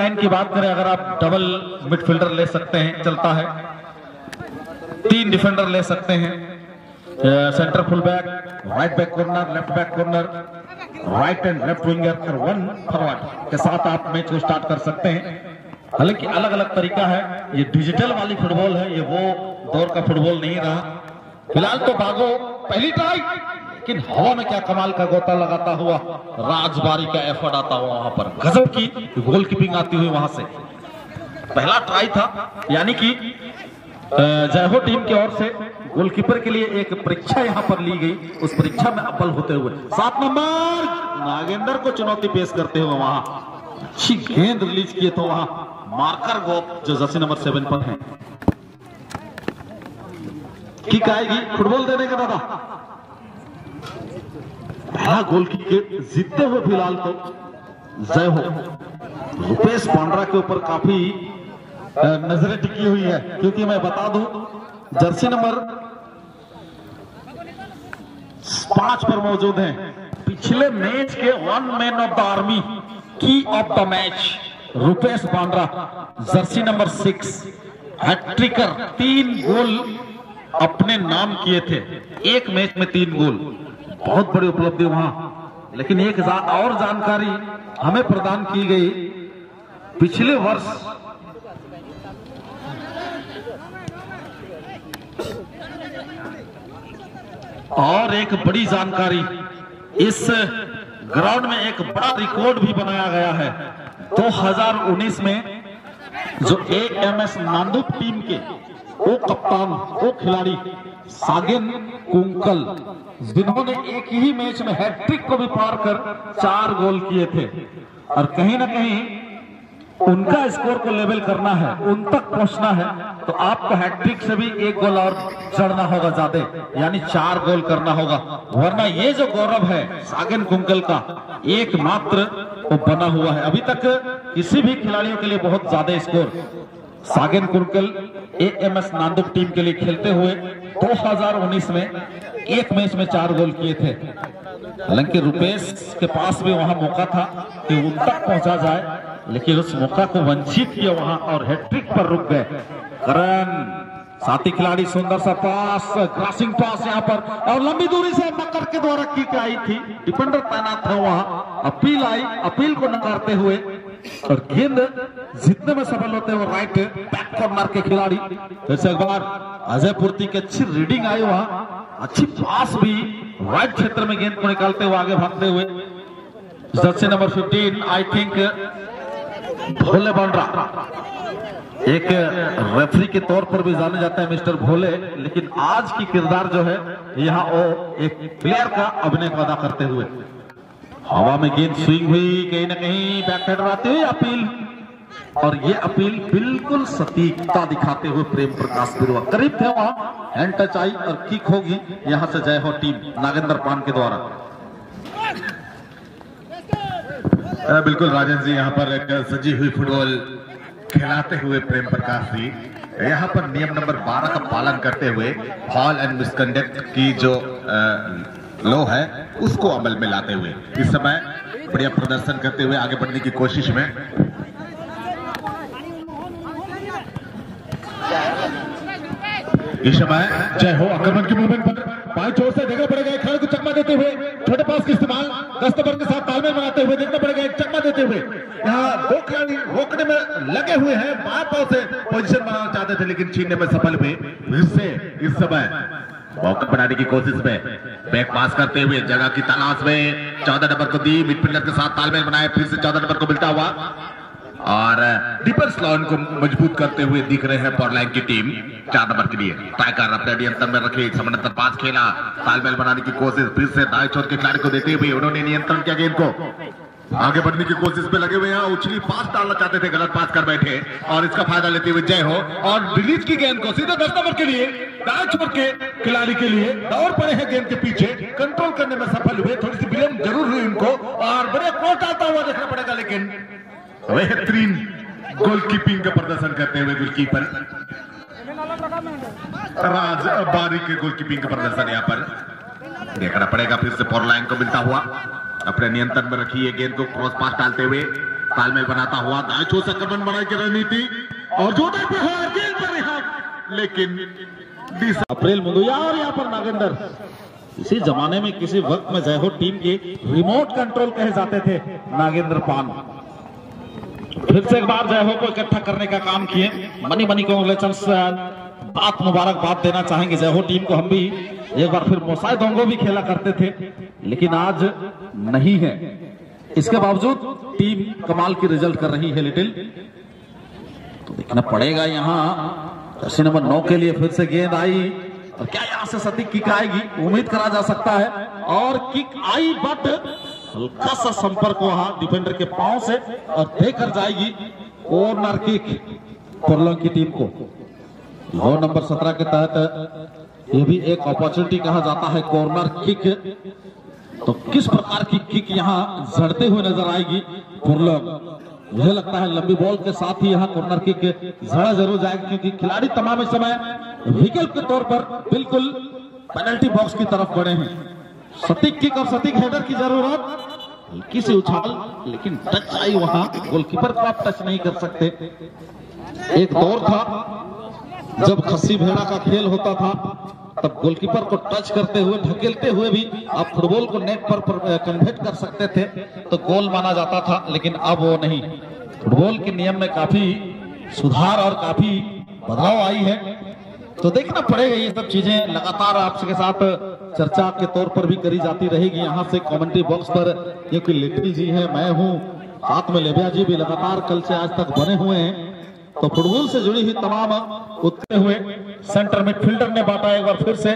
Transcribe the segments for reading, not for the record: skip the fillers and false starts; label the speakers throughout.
Speaker 1: 9 की बात करें, अगर आप डबल मिडफील्डर ले सकते हैं, चलता है। 3 डिफेंडर ले सकते हैं, centre full back, right back corner, left back corner, right and left winger और 1 फॉरवर्ड के साथ आप मैच को स्टार्ट कर सकते हैं। हालांकि अलग अलग तरीका है, ये डिजिटल वाली फुटबॉल है, ये वो दौर का फुटबॉल नहीं रहा। फिलहाल तो भागो पहली ट्राई, लेकिन हवा में क्या कमाल का गोता लगाता हुआ राजबारी का एफर्ट आता हुआ, वहां पर गजब की गोलकीपिंग आती हुई वहां से पहला ट्राई था। यानी कि जय हो टीम की ओर से गोलकीपर के लिए एक परीक्षा यहां पर ली गई, उस परीक्षा में अव्वल होते हुए 7 नंबर नागेंद्र को चुनौती पेश करते हुए वहां अच्छी गेंद रिलीज किए तो वहां मार्कर गोप जो जर्सी नंबर 7 पर है। किक आएगी, फुटबॉल देने का दादा पहला गोल किक जीतते हुए फिलहाल तो जय हो। रुपेश पांड्रा के ऊपर काफी नजरें टिकी हुई है, क्योंकि मैं बता दूं जर्सी नंबर 5 पर मौजूद हैं पिछले मैच के 1 मैन ऑफ द आर्मी, की of the match Rupesh Pandra, Jersey number 6 हैट्रिकर, 3 गोल अपने नाम किए थे एक मैच में, 3 गोल, बहुत बड़ी उपलब्धि वहां। लेकिन एक और जानकारी हमें प्रदान की गई, पिछले वर्ष और एक बड़ी जानकारी, इस ग्राउंड में एक बड़ा रिकॉर्ड भी बनाया गया है। 2019 में जो AMS नांदुप टीम के वो कप्तान, वो खिलाड़ी सागेन कुंकल, जिन्होंने एक ही मैच में हैट्रिक को भी पार कर 4 गोल किए थे, और कहीं ना कहीं उनका स्कोर को लेवल करना है, उन तक पहुंचना है, तो आपको हैट्रिक से भी 1 गोल और चढ़ना होगा ज्यादा, यानी 4 गोल करना होगा। वरना ये जो गौरव है सागेन कुंकल का, एकमात्र वो बना हुआ है। अभी तक किसी भी खिलाड़ियों के लिए बहुत ज्यादा स्कोर सागेन कुंकल AMS नांदुप टीम के लिए खेलते हुए 2019 में एक मैच में 4 गोल किए थे। हालांकि रुपेश के पास भी वहां मौका था कि उन तक पहुंचा जाए, लेकिन उस मौका को वंचित किया वहां और हैट्रिक पर रुक गए। करण साथी खिलाड़ी, सुंदर सा पास, क्रॉसिंग पास यहां पर, और लंबी दूरी से मकर के द्वारा किक आई थी, डिफेंडर तैनात था वहां, अपील आई, अपील को नकारते हुए और गेंद जीतने में सफल होते हुए राइट बैक कॉर्नर के खिलाड़ी। फिर से एक बार अजय पूर्ति की अच्छी रीडिंग आई वहां, अच्छी पास भी राइट क्षेत्र में गेंद को निकालते हुए आगे भागते हुए जर्सी नंबर 15 आई थिंक भोले बांड्रा, एक रेफरी के तौर पर भी जाने जाता है मिस्टर भोले, लेकिन आज की किरदार जो है यहाँ वो एक प्लेयर का अभिनय को अदा करते हुए। हवा में गेंद स्विंग हुई, कहीं ना कहीं बैकहेडर आते हुए अपील, और ये अपील बिल्कुल सटीकता दिखाते हुए प्रेम प्रकाश बिरुआ करीब थे वहां, हैंड टच आई और किक होगी यहां से जय हो टीम नागेंद्र पान के द्वारा।
Speaker 2: बिल्कुल राजन जी, यहाँ पर एक सजी हुई फुटबॉल खिलाते हुए प्रेम प्रकाश जी यहाँ पर नियम नंबर 12 का पालन करते हुए फॉल एंड मिसकंडक्ट की जो लो है उसको अमल में लाते हुए इस समय बढ़िया प्रदर्शन करते हुए आगे बढ़ने की कोशिश में। इस समय जय हो आक्रमण की मूवमेंट पर बाएं छोर से देखना पड़ेगा, खिलाड़ी को चकमा देते हुए छोटे पास का इस्तेमाल, 10 नंबर के साथ तालमेल बनाते हुए देखना पड़ेगा, एक चकमा देते हुए। यहाँ 2 खिलाड़ी रोकने में लगे हुए हैं, बाएं पाव से पोजीशन बनाना चाहते थे लेकिन छीनने में सफल हुए। फिर से इस समय मौका बनाने की कोशिश में बैक पास करते हुए जगह की तलाश में 14 नंबर को दी, मिडफील्डर के साथ तालमेल बनाए, फिर से 14 नंबर को मिलता हुआ और डिफेंस लाइन को मजबूत करते हुए दिख रहे हैं पॉरलैंड की टीम। 4 नंबर के लिए टाइगर अपने नियंत्रण में रखे, समानांतर पास खेला, तालमेल बनाने की कोशिश, फिर से दाएं छोर के खिलाड़ी को देते हुए उन्होंने नियंत्रण किया गेंद को, आगे बढ़ने की कोशिश पे लगे हुए हैं। उछली पास डालना चाहते थे, गलत पास कर बैठे और इसका फायदा लेते हुए जय हो और रिलीज की गेंद को सीधे 10 नंबर के लिए दाएं छोर के खिलाड़ी के लिए दौड़ पड़े हैं, गेंद के पीछे कंट्रोल करने में सफल हुए। थोड़ी सी विलंब जरूर हुई उनको और बड़े कोर्ट आता हुआ देखना पड़ेगा, लेकिन बेहतरीन गोलकीपिंग का प्रदर्शन करते हुए गोलकीपर राज बारी के गोलकीपिंग का प्रदर्शन यहाँ पर देखना पड़ेगा। फिर से पॉरलैंड को मिलता हुआ अपने नियंत्रण में रखी है गेंद को, क्रॉस पास डालते हुए तालमेल बनाता हुआ दाएं छोर से आक्रमण बनाई की रणनीति और जो गेंद पर यहाँ, लेकिन
Speaker 1: अप्रैल मुंदुया और यहाँ पर नागेंद्र। इसी जमाने में किसी वक्त में जय हो टीम के रिमोट कंट्रोल कहे जाते थे नागेंद्र पान। फिर से एक बार जय हो को इकट्ठा करने का काम किए। मनी कांग्रेचुलेशंस, मुबारकबाद देना चाहेंगे जय हो टीम को। हम भी एक बार फिर मोसाई दोंगो भी खेला करते थे, लेकिन आज नहीं है। इसके बावजूद टीम कमाल की रिजल्ट कर रही है लिटिल। तो देखना पड़ेगा यहाँ जर्सी नंबर 9 के लिए फिर से गेंद आई और क्या यहां से सटीक किक आएगी, उम्मीद करा जा सकता है। और किक आई बट हल्का सा संपर्क वहां डिफेंडर के पांव से और देकर जाएगी कॉर्नर किक पुरलोंग की टीम को। लॉ नंबर 17 के तहत ये भी एक अपॉर्चुनिटी कहा जाता है कॉर्नर किक। तो किस प्रकार की किक यहाँ जड़ते हुए नजर आएगी पुरलोंग। मुझे लगता है लंबी बॉल के साथ ही यहाँ कॉर्नर किक जड़ा जरूर जाएगा, क्योंकि खिलाड़ी तमाम इस समय विकल्प के तौर पर बिल्कुल पेनल्टी बॉक्स की तरफ बढ़े हैं। सटीक किक और सटीक हेडर की जरूरत, हल्की सी उछाल, लेकिन टच आई वहां। गोलकीपर को आप टच नहीं कर सकते। एक दौर था जब खस्सी भेड़ा का खेल होता था, तब गोलकीपर को टच करते हुए ढकेलते हुए भी आप फुटबॉल को नेट पर कन्वर्ट कर सकते थे तो गोल माना जाता था, लेकिन अब वो नहीं। फुटबॉल के नियम में काफी सुधार और काफी बदलाव आई है। तो देखना पड़ेगा, ये सब चीजें लगातार आपके साथ चर्चा के तौर पर भी करी जाती रहेगी यहाँ से कमेंट्री बॉक्स पर, क्योंकि लिटिल जी है, मैं हूँ, साथ में लेबिया जी भी लगातार कल से आज तक बने हुए हैं। तो फुटबॉल से जुड़ी हुई तमाम उतरे हुए सेंटर मिडफील्डर ने बांटा एक बार फिर से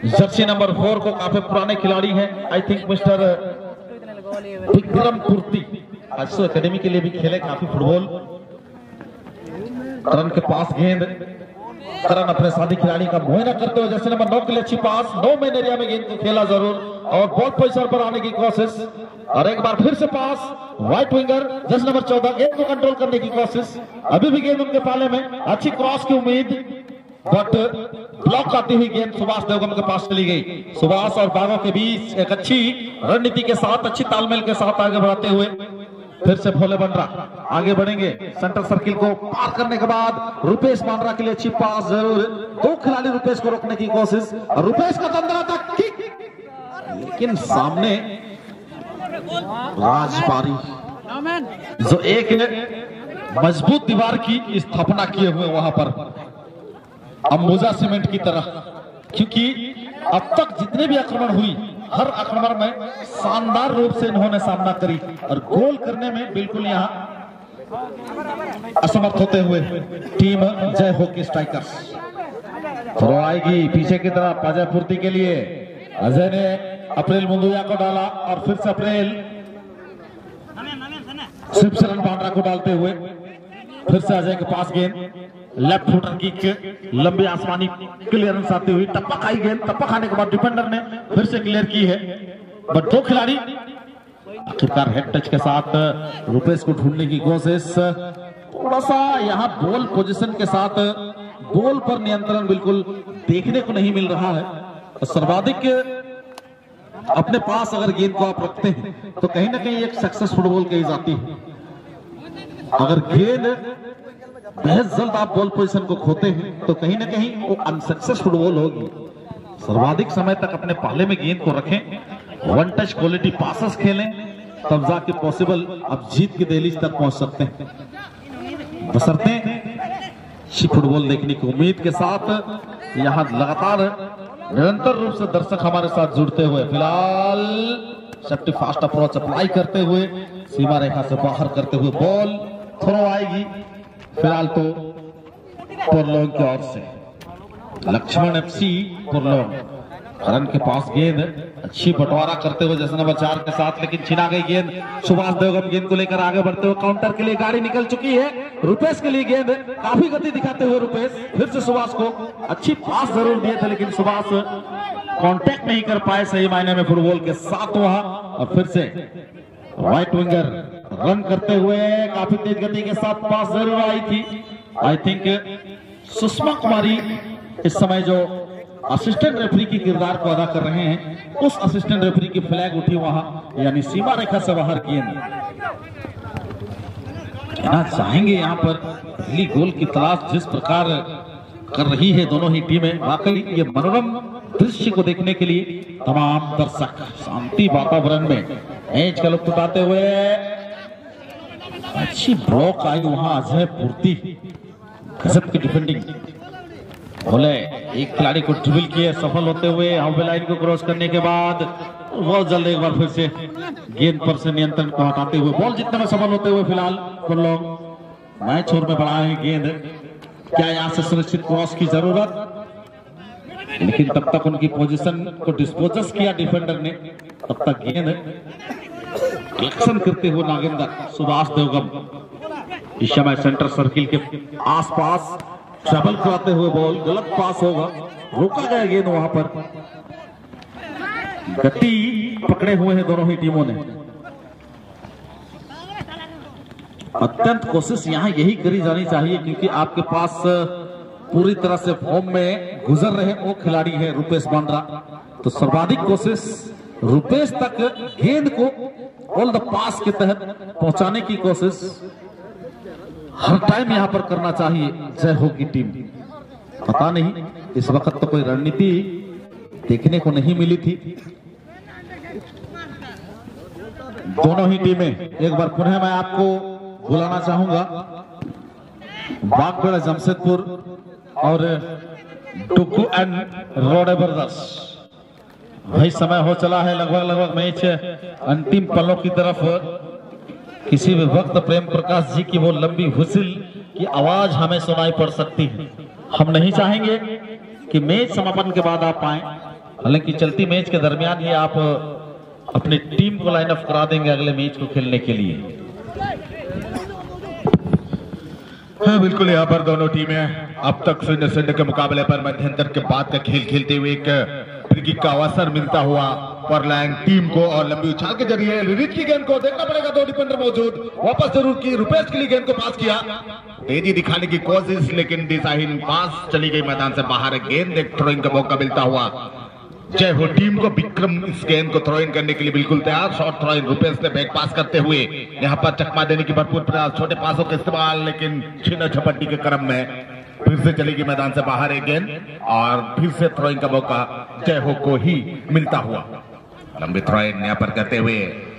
Speaker 1: जर्सी नंबर 4 को। काफी पुराने खिलाड़ी हैं, I think mister Vikram Kurti आजसो एकेडमी के लिए भी खेले काफी फुटबॉल। करण के पास गेंद, करण अपने साथी खिलाड़ी का मुआयना करते हुए जर्सी नंबर 9 के लिए अच्छी पास, 9 मेन एरिया में गेंद को खेला जरूर और बॉल पोजीशन पर आने की कोशिश। और एक बार फिर से पास, व्हाइट विंगर जर्सी नंबर 14 गेंद को कंट्रोल करने की कोशिश। अभी भी गेंद उनके पाले में, अच्छी क्रॉस की उम्मीद, बट ब्लॉक आती हुई गेंद सुभाष देवगम के पास चली गई। सुभाष और बागों के बीच एक अच्छी रणनीति के साथ, अच्छी तालमेल के साथ आगे बढ़ाते हुए फिर से भोले बंडरा आगे बढ़ेंगे। सेंटर सर्किल को पार करने के बाद रुपेश बांद्रा के लिए अच्छी पास जरूर, 2 खिलाड़ी रुपेश को रोकने की कोशिश और रुपेश का दंदरा था किक, लेकिन सामने राजबारी जो एक मजबूत दीवार की स्थापना किए हुए वहां पर अंबुजा सीमेंट की तरह, क्योंकि अब तक जितने भी आक्रमण हुई हर आक्रमण में शानदार रूप से इन्होंने सामना करी और गोल करने में बिल्कुल यहाँ असमर्थ होते हुए टीम जय हो की स्ट्राइकर्स। थ्रो आएगी पीछे की तरफ अजय पूर्ति के लिए। अजय ने अप्रैल मुंदुया को डाला और फिर से अप्रैल शिवशरण बांद्रा को डालते हुए फिर से अजय के पास गेंद, लेफ्ट फुटर की लंबी आसमानी क्लियरेंस आती हुई, टप्पा खाई गेंद, टप्पा खाने के बाद डिफेंडर ने फिर से क्लियर की है, बट 2 खिलाड़ी आखिरकार हेड टच के साथ रुपेश को ढूंढने की कोशिश। थोड़ा सा यहाँ बॉल पोजीशन के साथ बॉल पर नियंत्रण बिल्कुल देखने को नहीं मिल रहा है। सर्वाधिक अपने पास अगर गेंद को आप रखते हैं तो कहीं ना कहीं एक सक्सेस फुटबॉल कही जाती है। अगर गेंद बेहद जल्द आप बॉल पोजीशन को खोते हैं तो कहीं ना कहीं वो अनसक्सेस फुटबॉल होगी। सर्वाधिक समय तक अपने पाले में गेंद को रखें, 1 टच क्वालिटी पासेस खेलें, तब जाके पॉसिबल आप जीत की दहलीज तक पहुंच सकते हैं। बशर्ते अच्छी फुटबॉल देखने की उम्मीद के साथ यहाँ लगातार निरंतर रूप से दर्शक हमारे साथ जुड़ते हुए, फिलहाल सेफ्टी फास्ट अप्रोच अप्लाई करते हुए सीमा रेखा से बाहर करते हुए बॉल थ्रो आएगी। फिलहाल तो पुरलोंग की ओर से लक्ष्मण एफसी पुरलोंग। करण के पास गेंद, अच्छी बंटवारा करते हुए जैसे नंबर 4 के साथ, लेकिन छिना गई गेंद। सुभाष देवगम गेंद को लेकर आगे बढ़ते हुए काउंटर के लिए गाड़ी निकल चुकी है। रुपेश के लिए गेंद, काफी गति दिखाते हुए रुपेश फिर से सुभाष को अच्छी पास जरूर दिए थे, लेकिन सुभाष कांटेक्ट नहीं कर पाए सही मायने में फुटबॉल के साथ वहां। और फिर से व्हाइट विंगर रन करते हुए काफी तेज गति के साथ पास जरूर आई थी। आई थिंक सुषमा कुमारी इस समय जो असिस्टेंट रेफरी की किरदार को अदा कर रहे हैं, उस असिस्टेंट रेफरी की फ्लैग उठी वहां, यानी सीमा रेखा से बाहर गेंद। कहना चाहेंगे यहाँ पर पहली गोल की तलाश जिस प्रकार कर रही है दोनों ही टीमें, वाकई ये मनोरम दृश्य को देखने के लिए तमाम दर्शक शांति वातावरण में मैच का लुत्फ उठाते हुए। अच्छी ब्लॉक आई वहां अजय पूर्ति, गजब की डिफेंडिंग। बोले एक खिलाड़ी को ड्रिबल किए सफल होते हुए, हाफ लाइन को क्रॉस करने के बाद बहुत जल्द एक बार फिर से गेंद पर से नियंत्रण को हटाते हुए बॉल जीतने में सफल होते हुए फिलहाल कुल लोग मैच ओर में बढ़ाए हैं गेंद। क्या यहां से सुनिश्चित क्रॉस की जरूरत, लेकिन तब तक उनकी पोजीशन को डिस्पोजस किया डिफेंडर ने, तब तक गेंद एक्शन करते हुए नागेंद्र सुभाष देवगम इस समय सेंटर सर्किल के आसपास ट्रबल कराते हुए बॉल गलत पास होगा, रोका गया गेंद वहां पर। गति पकड़े हुए हैं दोनों ही टीमों ने। अत्यंत कोशिश यहां यही करी जानी चाहिए क्योंकि आपके पास पूरी तरह से फॉर्म में गुजर रहे वो खिलाड़ी है रुपेश बांद्रा, तो सर्वाधिक कोशिश रुपेश तक गेंद को ऑल द पास के तहत पहुंचाने की कोशिश हर टाइम यहां पर करना चाहिए जय हो की टीम। पता नहीं इस वक्त तो कोई रणनीति देखने को नहीं मिली थी। दोनों ही टीमें एक बार पुनः मैं आपको बुलाना चाहूंगा, बागबेड़ा जमशेदपुर और टुक्कू एंड रोडे ब्रदर्स। वही समय हो चला है, लगभग मैच अंतिम पलों की तरफ। किसी भी वक्त प्रेम प्रकाश जी की वो लंबी हुसिल की आवाज हमें सुनाई पड़ सकती है। हम नहीं चाहेंगे कि मैच समापन के बाद आप आए, हालांकि चलती मैच के दरमियान ही आप अपनी टीम को लाइन अप करा देंगे अगले मैच को खेलने के लिए।
Speaker 2: हाँ बिल्कुल, यहाँ पर दोनों टीमें अब तक 0-0 के मुकाबले पर मध्यंतर के बाद का खेल खेलते हुए एक फ्री किक का अवसर मिलता हुआ परलैंग टीम को, और लंबी उछाल के जरिए रिलीज की गेंद को देखना पड़ेगा, दो डिफेंडर मौजूद, वापस जरूर की, रुपेश के लिए गेंद को पास किया, तेजी दिखाने की कोशिश, लेकिन दिशाहीन पास चली गई मैदान से बाहर। गेंद एक थ्रोइंग का मौका मिलता हुआ जय हो टीम को। विक्रम इस गेंद को थ्रो इन करने के लिए बिल्कुल तैयार, शॉर्ट थ्रो इन, रुपेश ने बैक पास करते हुए यहाँ पर चकमा देने की भरपूर प्रयास, छोटे पासों का इस्तेमाल, लेकिन छीना झपट्टी के क्रम में फिर से चलेगी मैदान से बाहर एक गेंद, और फिर से थ्रो इन का मौका जय हो को ही मिलता हुआ। लंबी थ्रो इन यहाँ पर करते हुए,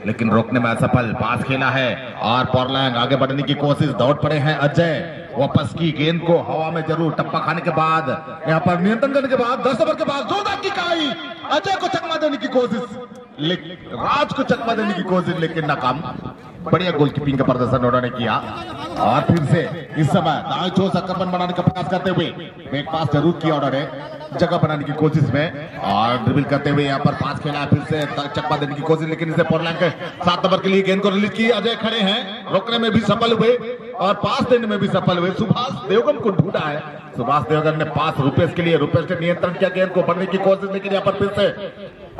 Speaker 2: लेकिन रोकने में असफल, पास खेला है और परलैंग आगे बढ़ने की कोशिश, दौड़ पड़े हैं अजय, वापस की गेंद को हवा में जरूर टप्पा खाने के बाद, यहाँ पर नियंत्रण करने के बाद 10 ओवर के बाद जोरदार किक आई, अजय को चकमा देने की कोशिश, लेकिन राज को चकमा देने की कोशिश, लेकिन नाकाम। बढ़िया गोलकीपिंग का प्रदर्शन उन्होंने किया, और फिर से इस समय दाएं छोर से आक्रमण बनाने का प्रयास करते हुए बैक पास जरूर किया उन्होंने जगह बनाने की कोशिश में, और ड्रिबल करते हुए यहाँ पर पास खेला, फिर से चकमा देने की कोशिश, लेकिन इसे परलैंग के 7 नंबर के लिए गेंद को रिलीज की, अजय खड़े हैं, रोकने में भी सफल हुए और पास देने में भी सफल हुए। सुभाष देवगम को ढूंढा है, सुभाष देवगम ने पास रुपेश के लिए, रुपेश ने नियंत्रण किया गेंद को, बढ़ने की कोशिश, लेकिन यहाँ पर फिर से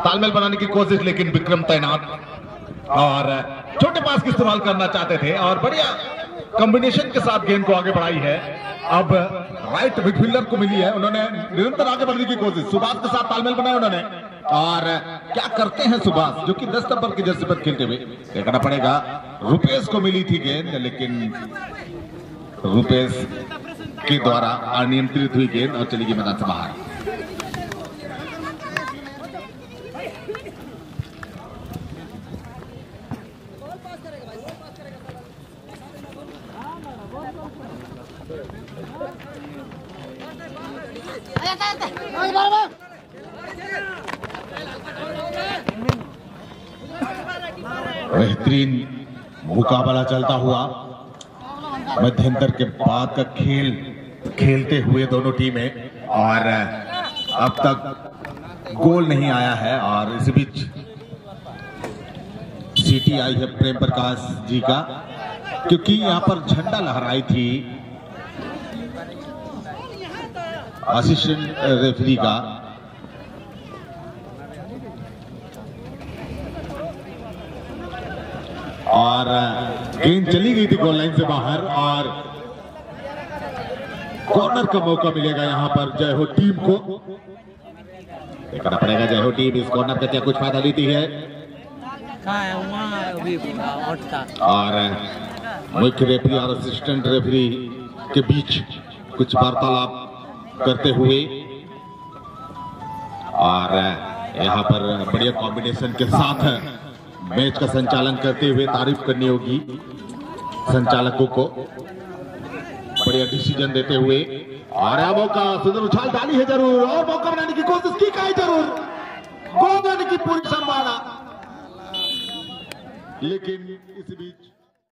Speaker 2: तालमेल बनाने की कोशिश, लेकिन विक्रम तैनात और छोटे पास की इस्तेमाल करना चाहते थे, और बढ़िया कॉम्बिनेशन के साथ गेंद को आगे बढ़ाई है। अब राइट मिडफील्डर को मिली है, उन्होंने निरंतर आगे बढ़ने की कोशिश, सुभाष के साथ तालमेल बनाया उन्होंने, और क्या करते हैं सुभाष, जो कि 10 नंबर की जर्सी पर खेलते हुए, देखना पड़ेगा। रुपेश को मिली थी गेंद, लेकिन रुपेश के द्वारा अनियंत्रित हुई गेंद और चली गई मैदान से बाहर। बेहतरीन मुकाबला चलता हुआ मध्यंतर के बाद का खेल खेलते हुए दोनों टीमें, और अब तक गोल नहीं आया है, और इस बीच सीटी आई है प्रेम प्रकाश जी का, क्योंकि यहां पर झंडा लहराई थी असिस्टेंट रेफरी का, और गेंद चली गई थी गोल लाइन से बाहर, और कॉर्नर का मौका मिलेगा यहां पर जय हो टीम को। देखना पड़ेगा जय हो टीम इस कॉर्नर का क्या कुछ फायदा लेती है, और मुख्य रेफरी और असिस्टेंट रेफरी के बीच कुछ वार्तालाप करते हुए, और यहाँ पर बढ़िया कॉम्बिनेशन के साथ मैच का संचालन करते हुए तारीफ करनी होगी संचालकों को, बढ़िया डिसीजन देते हुए। और यह मौका सुंदर उछाल डाली है जरूर, और मौका बनाने की कोशिश की है जरूर, गोल की पूरी संभावना, लेकिन इस बीच